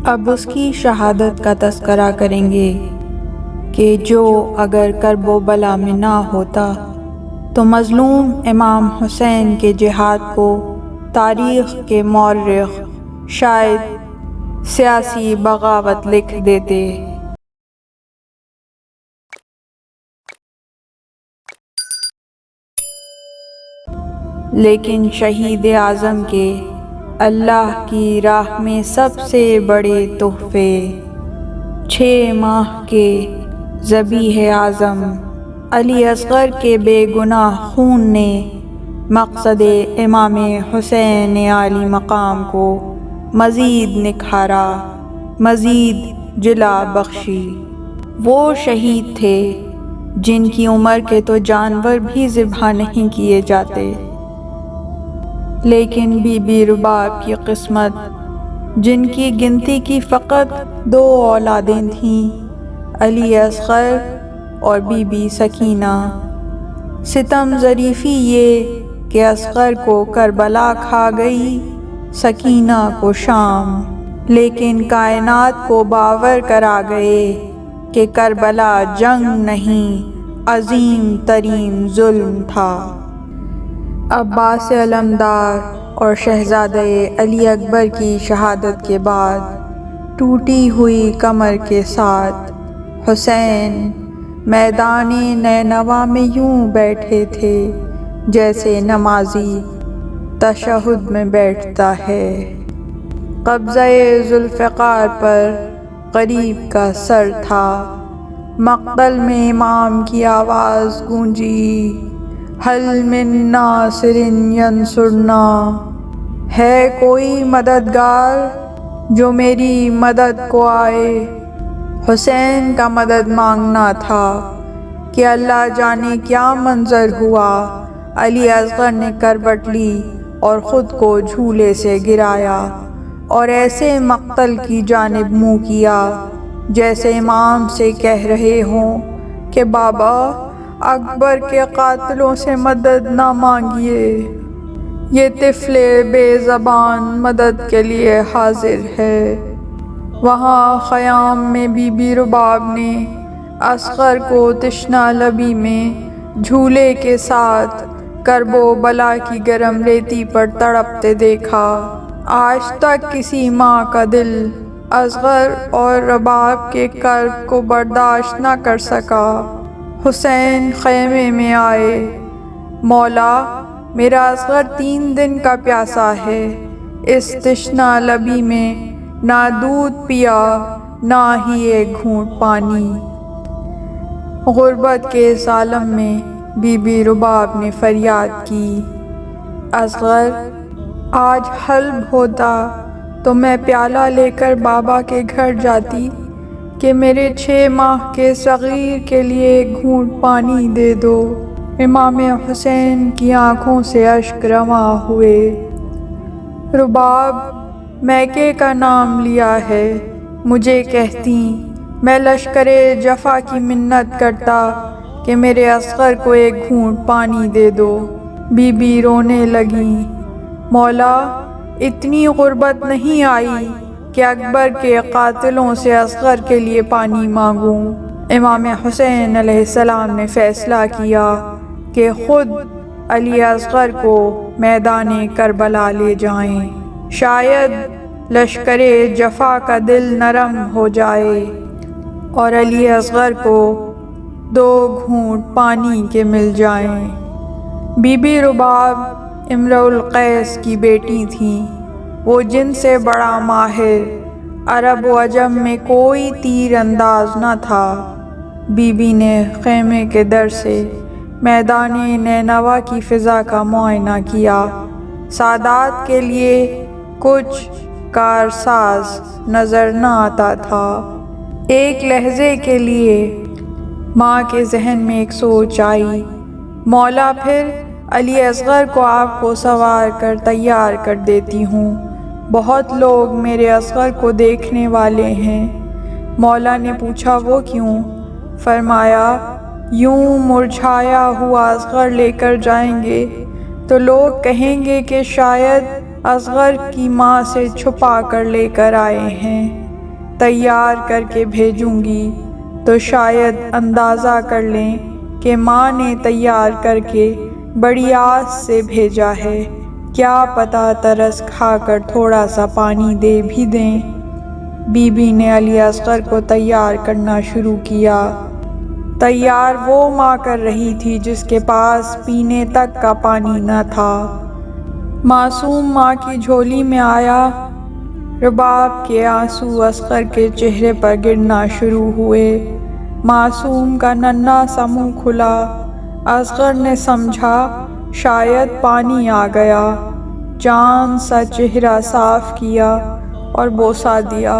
اب اس کی شہادت کا تذکرہ کریں گے کہ جو اگر کرب و بلا میں نہ ہوتا تو مظلوم امام حسین کے جہاد کو تاریخ کے مورخ شاید سیاسی بغاوت لکھ دیتے۔ لیکن شہید اعظم کے اللہ کی راہ میں سب سے بڑے تحفے 6 ماہ کے ذبیح اعظم علی اصغر کے بے گناہ خون نے مقصد امام حسین عالی مقام کو مزید نکھارا، مزید جلا بخشی۔ وہ شہید تھے جن کی عمر کے تو جانور بھی ذبح نہیں کیے جاتے، لیکن بی بی رباب کی قسمت، جن کی گنتی کی فقط 2 اولادیں تھیں، علی اصغر اور بی بی سکینہ۔ ستم ظریفی یہ کہ اصغر کو کربلا کھا گئی، سکینہ کو شام، لیکن کائنات کو باور کرا گئے کہ کربلا جنگ نہیں، عظیم ترین ظلم تھا۔ عباس علمدار اور شہزادہ علی اکبر کی شہادت کے بعد ٹوٹی ہوئی کمر کے ساتھ حسین میدان نینوا میں یوں بیٹھے تھے جیسے نمازی تشہد میں بیٹھتا ہے۔ قبضہ ذوالفقار پر غریب کا سر تھا، مقتل میں امام کی آواز گونجی، حل من ناصر ینصرنا، ہے کوئی مددگار جو میری مدد کو آئے۔ حسین کا مدد مانگنا تھا کہ اللہ جانے کیا منظر ہوا۔ علی اصغر نے کروٹ لی اور خود کو جھولے سے گرایا اور ایسے مقتل کی جانب منہ کیا جیسے امام سے کہہ رہے ہوں کہ بابا اکبر کے قاتلوں سے مدد نہ مانگیے، یہ طفل بے زبان مدد کے لیے حاضر ہے۔ وہاں خیام میں بی بی رباب نے اصغر کو تشنہ لبی میں جھولے کے ساتھ کرب و بلا کی گرم ریتی پر تڑپتے دیکھا۔ آج تک کسی ماں کا دل اصغر اور رباب کے کرب کو برداشت نہ کر سکا۔ حسین خیمے میں آئے، مولا میرا اصغر 3 دن کا پیاسا ہے، اس تشنہ لبی میں نہ دودھ پیا نہ ہی ایک گھونٹ پانی۔ غربت کے اس عالم میں بی بی رباب نے فریاد کی، اصغر آج حلب ہوتا تو میں پیالہ لے کر بابا کے گھر جاتی کہ میرے 6 ماہ کے صغیر کے لیے ایک گھونٹ پانی دے دو۔ امام حسین کی آنکھوں سے اشک رواں ہوئے۔ رباب میکے کا نام لیا ہے، مجھے کہتی میں لشکر جفا کی منت کرتا کہ میرے اصغر کو ایک گھونٹ پانی دے دو۔ بی بی رونے لگیں، مولا اتنی غربت نہیں آئی کہ اکبر کے قاتلوں سے اصغر کے لیے پانی مانگوں۔ امام حسین علیہ السلام نے فیصلہ کیا کہ خود علی اصغر کو میدان کربلا لے جائیں، شاید لشکر جفا کا دل نرم ہو جائے اور علی اصغر کو 2 گھونٹ پانی کے مل جائیں۔ بی بی رباب امرؤ القیس کی بیٹی تھیں، وہ جن سے بڑا ماہر عرب و عجم میں کوئی تیر انداز نہ تھا۔ بی بی نے خیمے کے در سے میدان نینوا کی فضا کا معائنہ کیا۔ سادات کے لیے کچھ کارساز نظر نہ آتا تھا۔ ایک لہجے کے لیے ماں کے ذہن میں ایک سوچ آئی، مولا پھر علی اصغر کو آپ کو سوار کر تیار کر دیتی ہوں، بہت لوگ میرے اصغر کو دیکھنے والے ہیں۔ مولا نے پوچھا وہ کیوں؟ فرمایا یوں مرجھایا ہوا اصغر لے کر جائیں گے تو لوگ کہیں گے کہ شاید اصغر کی ماں سے چھپا کر لے کر آئے ہیں۔ تیار کر کے بھیجوں گی تو شاید اندازہ کر لیں کہ ماں نے تیار کر کے بڑی آس سے بھیجا ہے، کیا پتہ ترس کھا کر تھوڑا سا پانی دے بھی دیں۔ بی بی نے علی اصغر کو تیار کرنا شروع کیا۔ تیار وہ ماں کر رہی تھی جس کے پاس پینے تک کا پانی نہ تھا۔ معصوم ماں کی جھولی میں آیا۔ رباب کے آنسو اصغر کے چہرے پر گرنا شروع ہوئے۔ معصوم کا ننھا سا منہ کھلا۔ اصغر نے سمجھا شاید پانی آ گیا۔ چاند سا چہرہ صاف کیا اور بوسہ دیا۔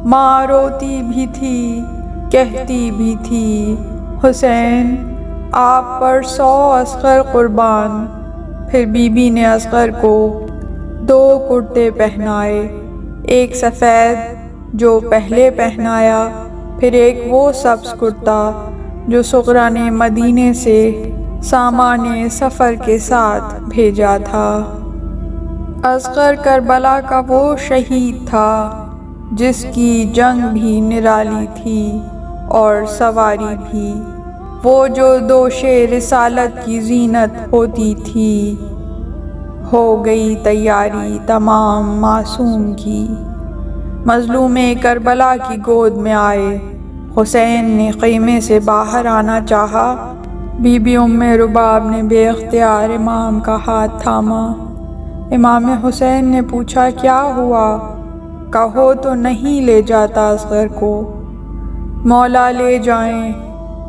ماں روتی بھی تھی، کہتی بھی تھی، حسین آپ پر 100 اصغر قربان۔ پھر بی بی نے اصغر کو 2 کرتے پہنائے، ایک سفید جو پہلے پہنایا، پھر ایک وہ سبز کرتا جو سغرا نے مدینے سے سامان سفر کے ساتھ بھیجا تھا۔ اصغر کربلا کا وہ شہید تھا جس کی جنگ بھی نرالی تھی اور سواری بھی، وہ جو دوش رسالت کی زینت ہوتی تھی۔ ہو گئی تیاری تمام معصوم کی، مظلوم کربلا کی گود میں آئے۔ حسین نے خیمے سے باہر آنا چاہا، بی بی رباب نے بے اختیار امام کا ہاتھ تھاما۔ امام حسین نے پوچھا کیا ہوا؟ کہو تو نہیں لے جاتا اصغر کو؟ مولا لے جائیں،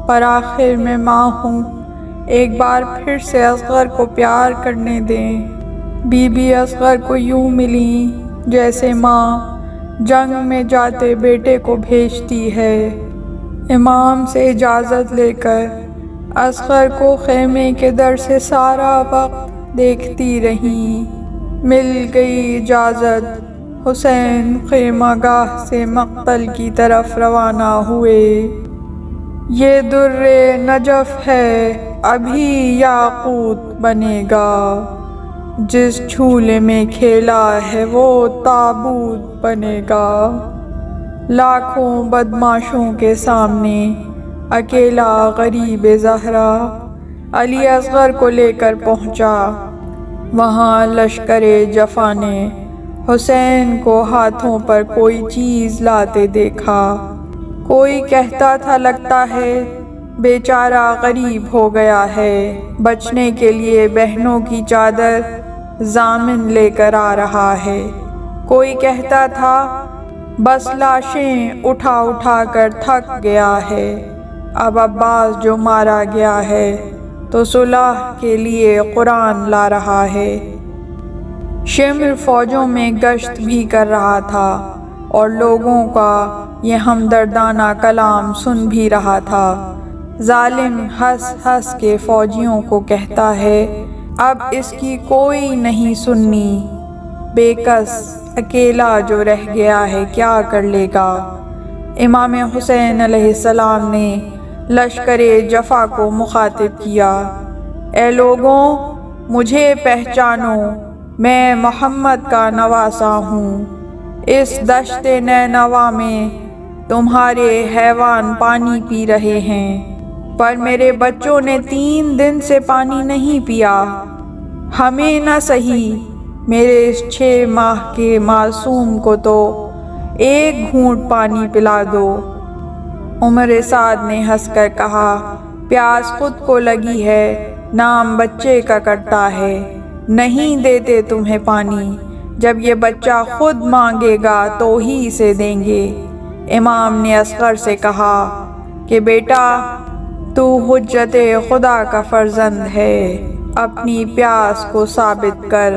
پر آخر میں ماں ہوں، ایک بار پھر سے اصغر کو پیار کرنے دیں۔ بی بی اصغر کو یوں ملیں جیسے ماں جنگ میں جاتے بیٹے کو بھیجتی ہے۔ امام سے اجازت لے کر اصغر کو خیمے کے در سے سارا وقت دیکھتی رہیں۔ مل گئی اجازت، حسین خیمہ گاہ سے مقتل کی طرف روانہ ہوئے۔ یہ در نجف ہے ابھی یاقوت بنے گا، جس جھولے میں کھیلا ہے وہ تابوت بنے گا۔ لاکھوں بدماشوں کے سامنے اکیلا غریب زہرا علی اصغر کو لے کر پہنچا۔ وہاں لشکر جفا نے حسین کو ہاتھوں پر کوئی چیز لاتے دیکھا۔ کوئی کہتا تھا لگتا ہے بیچارہ غریب ہو گیا ہے، بچنے کے لیے بہنوں کی چادر ضامن لے کر آ رہا ہے۔ کوئی کہتا تھا بس لاشیں اٹھا اٹھا کر تھک گیا ہے، اب عباس جو مارا گیا ہے تو صلح کے لیے قرآن لا رہا ہے۔ شمر فوجوں میں گشت بھی کر رہا تھا اور لوگوں کا یہ ہمدردانہ کلام سن بھی رہا تھا۔ ظالم ہنس ہنس کے فوجیوں کو کہتا ہے اب اس کی کوئی نہیں سننی، بے کس اکیلا جو رہ گیا ہے کیا کر لے گا۔ امام حسین علیہ السلام نے لشکر جفا کو مخاطب کیا، اے لوگوں مجھے پہچانو، میں محمد کا نواسا ہوں۔ اس دشت نینوا میں تمہارے حیوان پانی پی رہے ہیں، پر میرے بچوں نے 3 دن سے پانی نہیں پیا۔ ہمیں نہ سہی، میرے اس 6 ماہ کے معصوم کو تو 1 گھونٹ پانی پلا دو۔ عمر سعد نے ہنس کر کہا پیاس خود کو لگی ہے، نام بچے کا کرتا ہے، نہیں دیتے تمہیں پانی، جب یہ بچہ خود مانگے گا تو ہی اسے دیں گے۔ امام نے اصغر سے کہا کہ بیٹا تو حجت خدا کا فرزند ہے، اپنی پیاس کو ثابت کر۔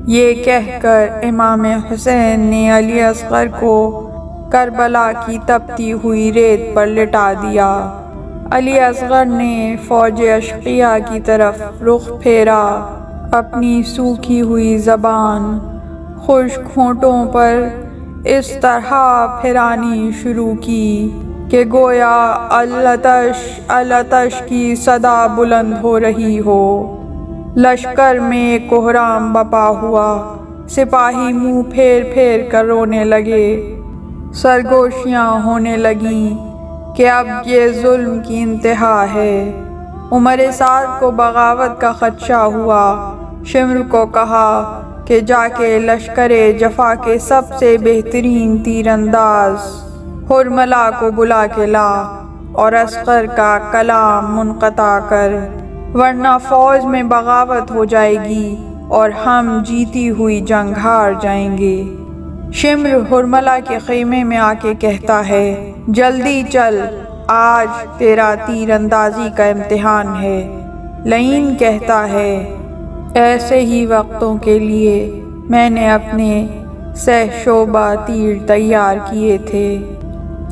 یہ کہہ کر امام حسین نے علی اصغر کو کربلا کی تپتی ہوئی ریت پر لٹا دیا۔ علی اصغر نے فوج اشقیاء کی طرف رخ پھیرا، اپنی سوکھی ہوئی زبان خشک ہونٹوں پر اس طرح پھرانی شروع کی کہ گویا العطش العطش کی صدا بلند ہو رہی ہو۔ لشکر میں کوہرام بپا ہوا، سپاہی منہ پھیر پھیر کر رونے لگے۔ سرگوشیاں ہونے لگیں کہ اب یہ ظلم کی انتہا ہے۔ عمر سعد کو بغاوت کا خدشہ ہوا۔ شمر کو کہا کہ جا کے لشکر جفا کے سب سے بہترین تیر انداز حرملہ کو بلا کے لا اور اصغر کا کلام منقطع کر، ورنہ فوج میں بغاوت ہو جائے گی اور ہم جیتی ہوئی جنگ ہار جائیں گے۔ شمر حرملہ کے خیمے میں آ کے کہتا ہے، جلدی چل، آج تیرا تیر اندازی کا امتحان ہے۔ لعین کہتا ہے، ایسے ہی وقتوں کے لیے میں نے اپنے 6 شعبہ تیر تیار کیے تھے۔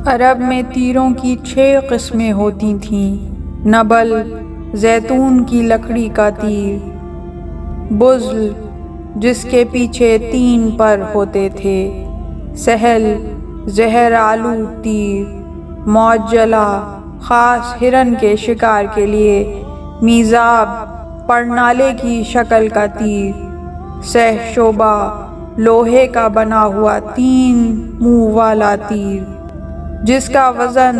عرب میں تیروں کی 6 قسمیں ہوتی تھیں: نبل، زیتون کی لکڑی کا تیر، بزل جس کے پیچھے 3 پر ہوتے تھے، سہل زہر آلود تیر، معجلہ خاص ہرن کے شکار کے لیے، میزاب پرنالے کی شکل کا تیر، 6 شعبہ لوہے کا بنا ہوا 3 منہ والا تیر جس کا وزن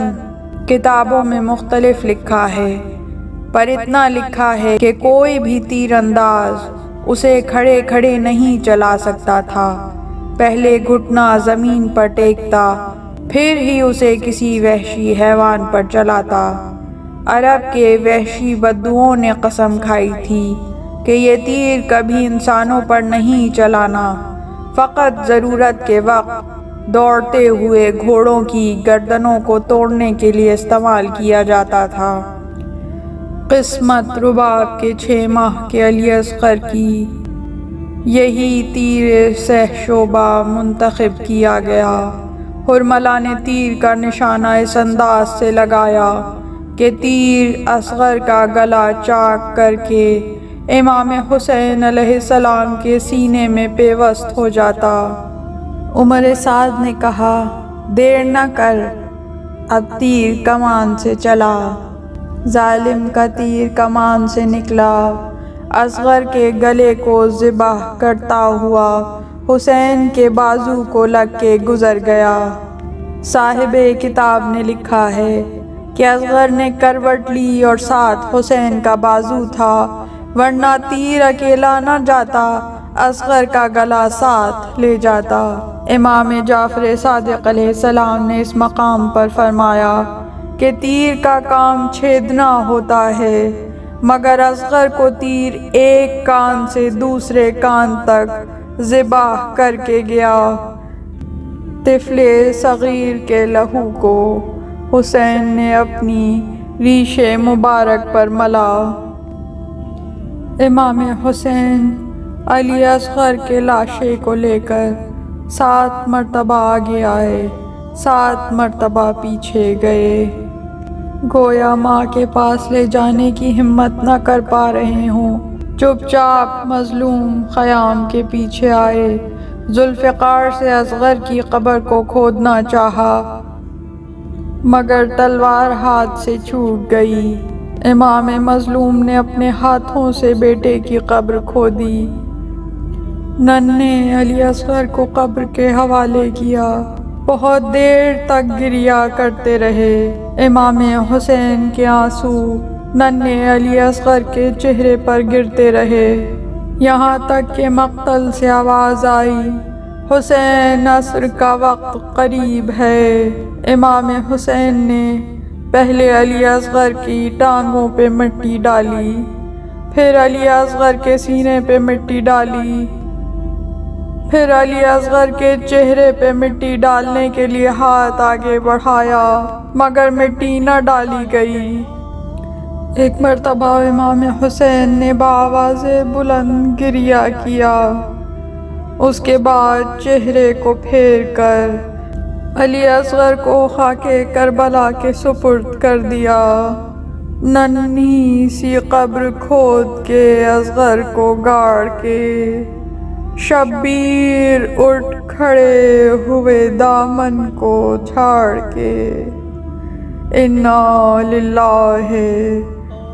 کتابوں میں مختلف لکھا ہے، پر اتنا لکھا ہے کہ کوئی بھی تیر انداز اسے کھڑے کھڑے نہیں چلا سکتا تھا، پہلے گھٹنا زمین پر ٹیکتا پھر ہی اسے کسی وحشی حیوان پر چلاتا۔ عرب کے وحشی بدوؤں نے قسم کھائی تھی کہ یہ تیر کبھی انسانوں پر نہیں چلانا، فقط ضرورت کے وقت دوڑتے ہوئے گھوڑوں کی گردنوں کو توڑنے کے لیے استعمال کیا جاتا تھا۔ قسمت رباب کے 6 ماہ کے علی اصغر کی یہی تیر 6 شعبہ منتخب کیا گیا۔ حرملہ نے تیر کا نشانہ اس انداز سے لگایا کہ تیر اصغر کا گلا چاک کر کے امام حسین علیہ السلام کے سینے میں پیوست ہو جاتا۔ عمر سعد نے کہا، دیر نہ کر، اب تیر کمان سے چلا۔ ظالم کا تیر کمان سے نکلا، اصغر کے گلے کو ذبح کرتا ہوا حسین کے بازو کو لگ کے گزر گیا۔ صاحب کتاب نے لکھا ہے کہ اصغر نے کروٹ لی اور ساتھ حسین کا بازو تھا، ورنہ تیر اکیلا نہ جاتا، اصغر کا گلا ساتھ لے جاتا۔ امام جعفر صادق علیہ السلام نے اس مقام پر فرمایا کہ تیر کا کام چھیدنا ہوتا ہے، مگر اصغر کو تیر ایک کان سے دوسرے کان تک ذبح کر کے گیا۔ طفل صغیر کے لہو کو حسین نے اپنی ریش مبارک پر ملا۔ امام حسین علی اصغر کے لاشے کو لے کر 7 مرتبہ آگے آئے، 7 مرتبہ پیچھے گئے، گویا ماں کے پاس لے جانے کی ہمت نہ کر پا رہے ہوں۔ چپ چاپ مظلوم خیام کے پیچھے آئے، ذوالفقار سے اصغر کی قبر کو کھودنا چاہا، مگر تلوار ہاتھ سے چھوٹ گئی۔ امام مظلوم نے اپنے ہاتھوں سے بیٹے کی قبر کھودی، ننھے علی اصغر کو قبر کے حوالے کیا، بہت دیر تک گریا کرتے رہے۔ امام حسین کے آنسو ننھے علی اصغر کے چہرے پر گرتے رہے، یہاں تک کہ مقتل سے آواز آئی، حسین عصر کا وقت قریب ہے۔ امام حسین نے پہلے علی اصغر کی ٹانگوں پہ مٹی ڈالی، پھر علی اصغر کے سینے پہ مٹی ڈالی، پھر علی اصغر کے چہرے پہ مٹی ڈالنے کے لیے ہاتھ آگے بڑھایا، مگر مٹی نہ ڈالی گئی۔ ایک مرتبہ امام حسین نے بآواز بلند گریہ کیا، اس کے بعد چہرے کو پھیر کر علی اصغر کو خاک کربلا کے سپرد کر دیا۔ ننھی سی قبر کھود کے اصغر کو گاڑ کے شبیر اٹھ کھڑے ہوئے دامن کو جھاڑ کے، انا للہ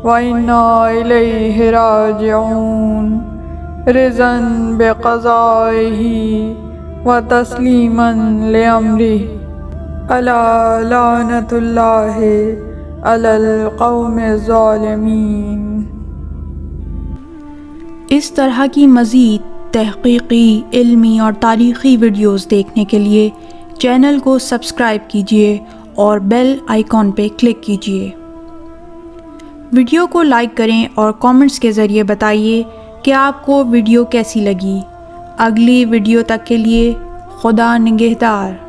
و انا الیہ راجعون، رضاً بقضائہ و تسلیماً لامرہ۔ الا لعنت اللہ علی القوم الظالمین۔ اس طرح کی مزید تحقیقی، علمی اور تاریخی ویڈیوز دیکھنے کے لیے چینل کو سبسکرائب کیجیے اور بیل آئیکن پہ کلک کیجیے۔ ویڈیو کو لائک کریں اور کامنٹس کے ذریعے بتائیے کہ آپ کو ویڈیو کیسی لگی۔ اگلی ویڈیو تک کے لیے خدا نگہدار۔